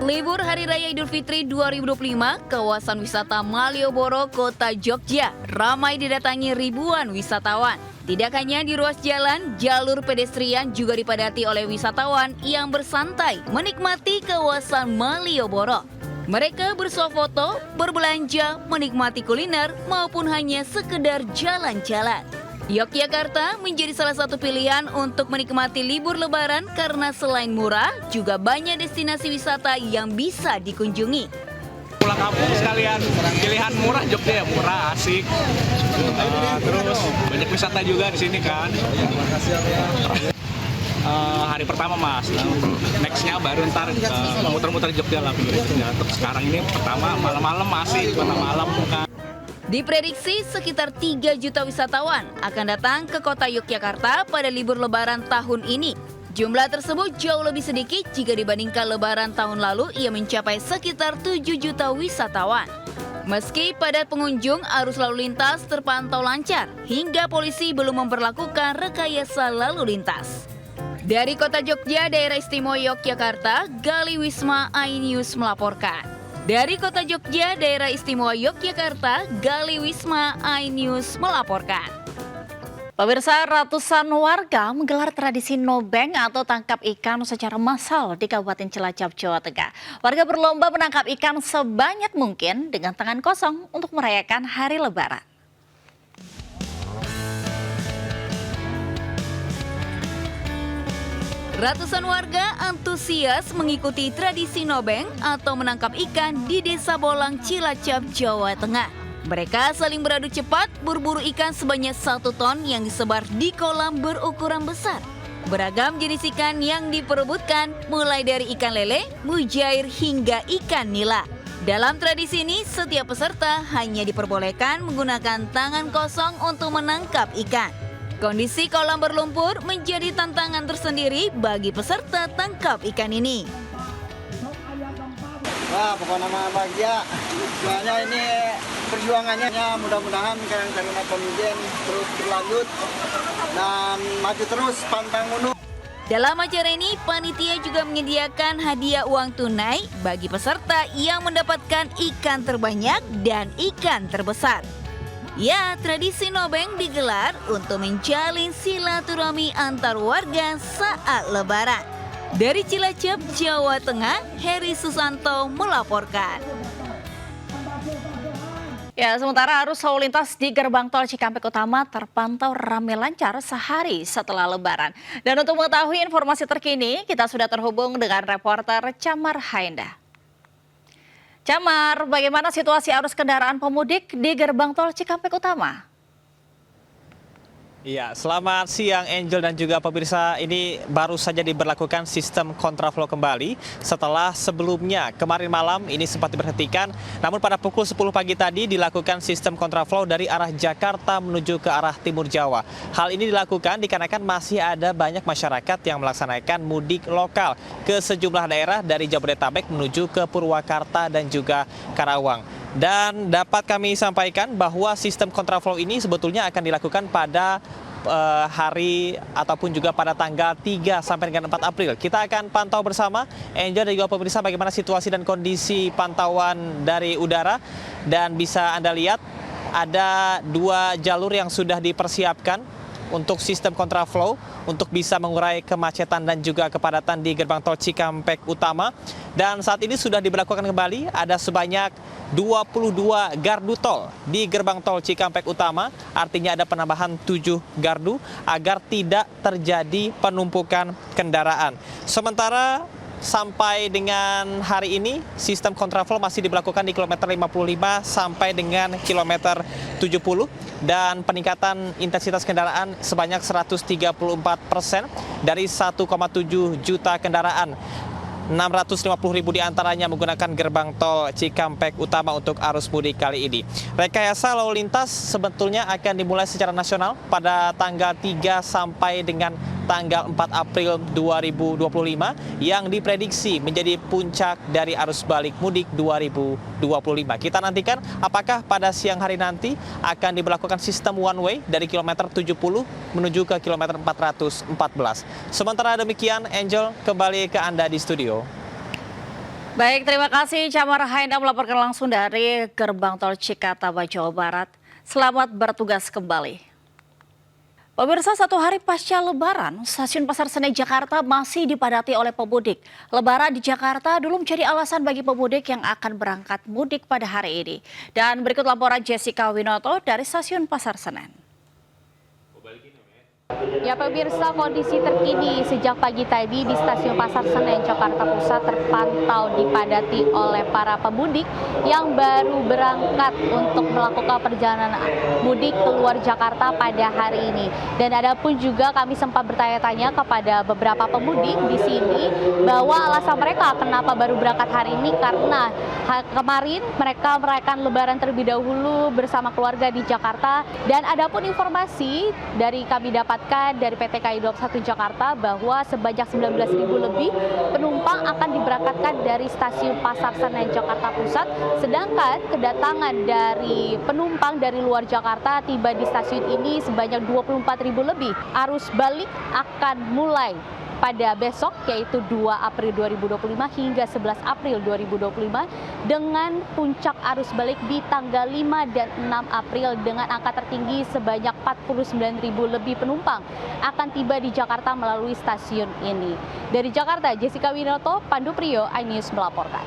Libur Hari Raya Idul Fitri 2025, kawasan wisata Malioboro, Kota Jogja ramai didatangi ribuan wisatawan. Tidak hanya di ruas jalan, jalur pedestrian juga dipadati oleh wisatawan yang bersantai menikmati kawasan Malioboro. Mereka bersuah foto, berbelanja, menikmati kuliner, maupun hanya sekedar jalan-jalan. Yogyakarta menjadi salah satu pilihan untuk menikmati libur lebaran karena selain murah, juga banyak destinasi wisata yang bisa dikunjungi. Pulang kampung sekalian pilihan murah, Jogja ya murah, asik. Terus banyak wisata juga di sini kan. Hari pertama mas, nextnya baru ntar muter-muter Jogja lah. Terus sekarang ini pertama malam-malam masih malam kan. Diprediksi sekitar 3 juta wisatawan akan datang ke kota Yogyakarta pada libur lebaran tahun ini. Jumlah tersebut jauh lebih sedikit jika dibandingkan lebaran tahun lalu yang mencapai sekitar 7 juta wisatawan. Meski padat pengunjung, arus lalu lintas terpantau lancar hingga polisi belum memperlakukan rekayasa lalu lintas. Dari kota Jogja, Daerah Istimewa Yogyakarta, Gali Wisma iNews melaporkan. Dari kota Jogja, Daerah Istimewa Yogyakarta, Gali Wisma iNews melaporkan. Pemirsa, ratusan warga menggelar tradisi nobeng atau tangkap ikan secara massal di Kabupaten Cilacap, Jawa Tengah. Warga berlomba menangkap ikan sebanyak mungkin dengan tangan kosong untuk merayakan Hari Lebaran. Ratusan warga antusias mengikuti tradisi nobeng atau menangkap ikan di Desa Bolang, Cilacap, Jawa Tengah. Mereka saling beradu cepat berburu ikan sebanyak 1 ton yang disebar di kolam berukuran besar. Beragam jenis ikan yang diperebutkan, mulai dari ikan lele, mujair hingga ikan nila. Dalam tradisi ini, setiap peserta hanya diperbolehkan menggunakan tangan kosong untuk menangkap ikan. Kondisi kolam berlumpur menjadi tantangan tersendiri bagi peserta tangkap ikan ini. Wah, pokoknya bahagia. Soalnya ini perjuangannya mudah-mudahan karena komiden terus berlanjut dan maju terus pantang mundur. Dalam acara ini, panitia juga menyediakan hadiah uang tunai bagi peserta yang mendapatkan ikan terbanyak dan ikan terbesar. Ya, tradisi nobeng digelar untuk menjalin silaturahmi antar warga saat Lebaran. Dari Cilacap, Jawa Tengah, Heri Susanto melaporkan. Ya, sementara arus lalu lintas di gerbang tol Cikampek Utama terpantau ramai lancar sehari setelah Lebaran. Dan untuk mengetahui informasi terkini, kita sudah terhubung dengan reporter Camar Haenda. Camar, bagaimana situasi arus kendaraan pemudik di gerbang tol Cikampek Utama? Iya, selamat siang Angel dan juga pemirsa. Ini baru saja diberlakukan sistem kontraflow kembali setelah sebelumnya kemarin malam ini sempat diberhentikan. Namun pada pukul 10 pagi tadi dilakukan sistem kontraflow dari arah Jakarta menuju ke arah Timur Jawa. Hal ini dilakukan dikarenakan masih ada banyak masyarakat yang melaksanakan mudik lokal ke sejumlah daerah dari Jabodetabek menuju ke Purwakarta dan juga Karawang. Dan dapat kami sampaikan bahwa sistem kontraflow ini sebetulnya akan dilakukan pada hari ataupun juga pada tanggal 3 sampai dengan 4 April. Kita akan pantau bersama Angel dan juga pemirsa bagaimana situasi dan kondisi pantauan dari udara. Dan bisa Anda lihat ada 2 jalur yang sudah dipersiapkan untuk sistem kontraflow untuk bisa mengurai kemacetan dan juga kepadatan di gerbang tol Cikampek Utama. Dan saat ini sudah diberlakukan kembali ada sebanyak 22 gardu tol di gerbang tol Cikampek Utama. Artinya ada penambahan 7 gardu agar tidak terjadi penumpukan kendaraan. Sementara sampai dengan hari ini sistem kontraflow masih diberlakukan di kilometer 55 sampai dengan kilometer 70 dan peningkatan intensitas kendaraan sebanyak 134% dari 1,7 juta kendaraan. 650.000 diantaranya menggunakan gerbang tol Cikampek Utama untuk arus mudik kali ini. Rekayasa lalu lintas sebetulnya akan dimulai secara nasional pada tanggal 3 sampai dengan tanggal 4 April 2025 yang diprediksi menjadi puncak dari arus balik mudik 2025. Kita nantikan apakah pada siang hari nanti akan diberlakukan sistem one way dari kilometer 70 menuju ke kilometer 414. Sementara demikian, Angel, kembali ke Anda di studio. Baik, terima kasih Camar Hainda melaporkan langsung dari Gerbang Tol Cikatama, Jawa Barat. Selamat bertugas kembali. Pemirsa, satu hari pasca Lebaran, stasiun Pasar Senen Jakarta masih dipadati oleh pemudik. Lebaran di Jakarta dulu menjadi alasan bagi pemudik yang akan berangkat mudik pada hari ini. Dan berikut laporan Jessica Winoto dari stasiun Pasar Senen. Ya pemirsa, kondisi terkini sejak pagi tadi di Stasiun Pasar Senen, Jakarta Pusat terpantau dipadati oleh para pemudik yang baru berangkat untuk melakukan perjalanan mudik keluar Jakarta pada hari ini. Dan ada pun juga kami sempat bertanya-tanya kepada beberapa pemudik di sini bahwa alasan mereka kenapa baru berangkat hari ini karena kemarin mereka merayakan Lebaran terlebih dahulu bersama keluarga di Jakarta. Dan ada pun informasi dari kami dapat dari PT KAI Daup 1 Jakarta bahwa sebanyak 19.000 lebih penumpang akan diberangkatkan dari stasiun Pasar Senen Jakarta Pusat, sedangkan kedatangan dari penumpang dari luar Jakarta tiba di stasiun ini sebanyak 24.000 lebih. Arus balik akan mulai pada besok yaitu 2 April 2025 hingga 11 April 2025 dengan puncak arus balik di tanggal 5 dan 6 April dengan angka tertinggi sebanyak 49.000 lebih penumpang akan tiba di Jakarta melalui stasiun ini. Dari Jakarta, Jessica Winoto, Pandu Priyo, iNews melaporkan.